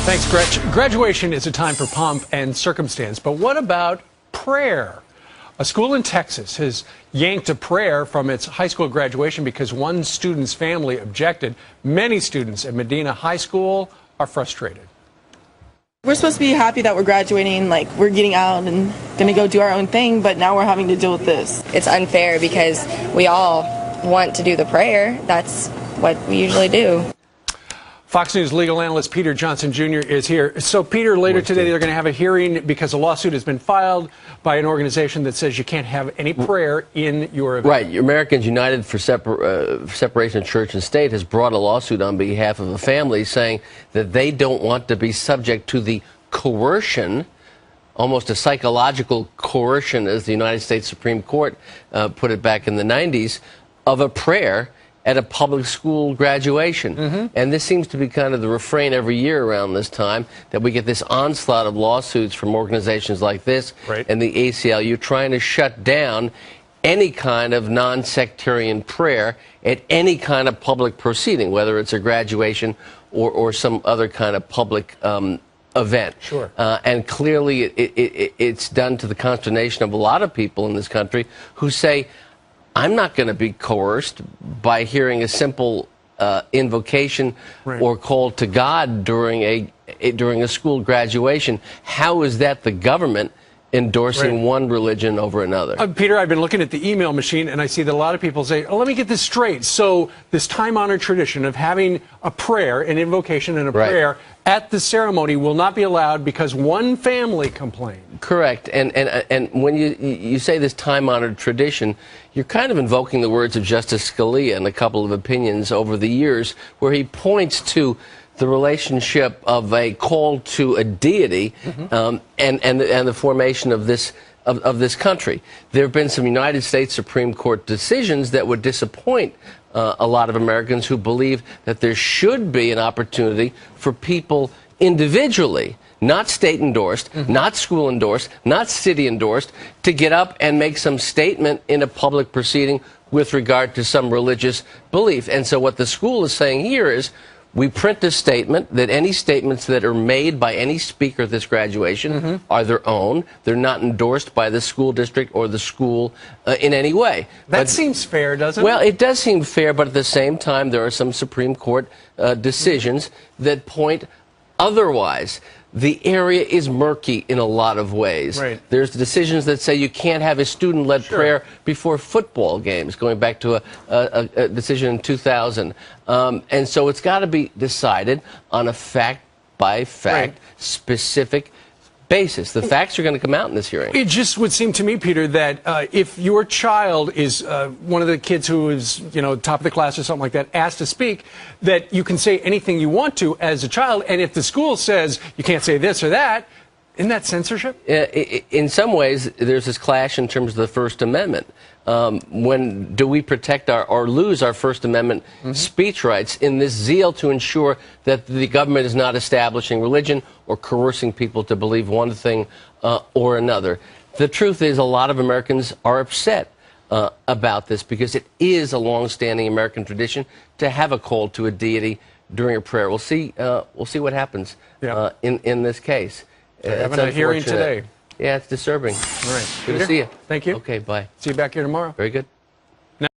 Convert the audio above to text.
Thanks, Gretch. Graduation is a time for pomp and circumstance, but what about prayer? A school in Texas has yanked a prayer from its high school graduation because one student's family objected. Many students at Medina High School are frustrated. We're supposed to be happy that we're graduating, like we're getting out and going to go do our own thing, but now we're having to deal with this. It's unfair because we all want to do the prayer. That's what we usually do. Fox News legal analyst Peter Johnson Jr. is here. So, Peter, later today they're going to have a hearing because a lawsuit has been filed by an organization that says you can't have any prayer in your event. Right. Americans United for Separation of Church and State has brought a lawsuit on behalf of a family saying that they don't want to be subject to the coercion, almost a psychological coercion, as the United States Supreme Court put it back in the 90s, of a prayer at a public school graduation. And this seems to be kind of the refrain every year around this time, that we get this onslaught of lawsuits from organizations like this and the ACLU trying to shut down any kind of non-sectarian prayer at any kind of public proceeding, whether it's a graduation or some other kind of public event. And clearly it's done to the consternation of a lot of people in this country who say, I'm not going to be coerced by hearing a simple invocation or call to God during a school graduation. How is that the government endorsing one religion over another? Peter, I've been looking at the email machine, and I see that a lot of people say, oh, let me get this straight. So this time-honored tradition of having a prayer, an invocation and a prayer at the ceremony will not be allowed because one family complained. Correct. And when you say this time-honored tradition, you're kind of invoking the words of Justice Scalia in a couple of opinions over the years where he points to the relationship of a call to a deity and the formation of this country. There have been some United States Supreme Court decisions that would disappoint a lot of Americans who believe that there should be an opportunity for people individually, not state endorsed, not school endorsed, not city endorsed, to get up and make some statement in a public proceeding with regard to some religious belief. And so what the school is saying here is, we print a statement that any statements that are made by any speaker at this graduation are their own. They're not endorsed by the school district or the school in any way. That seems fair, doesn't it? Well, it does seem fair, but at the same time, there are some Supreme Court decisions that point otherwise. The area is murky in a lot of ways. There's decisions that say you can't have a student-led prayer before football games, going back to a decision in 2000. And so it's got to be decided on a fact-by-fact specific basis. The facts are going to come out in this hearing. It just would seem to me, Peter, that if your child is one of the kids who is, top of the class or something like that, asked to speak, that you can say anything you want to as a child. And if the school says you can't say this or that, isn't that censorship? In some ways, there's this clash in terms of the First Amendment. When do we protect or lose our First Amendment speech rights in this zeal to ensure that the government is not establishing religion or coercing people to believe one thing or another? The truth is, a lot of Americans are upset about this because it is a long-standing American tradition to have a call to a deity during a prayer. We'll see what happens in this case. They're having a hearing today. Yeah, it's disturbing. All right. Good to see you. Thank you. Okay, bye. See you back here tomorrow. Very good.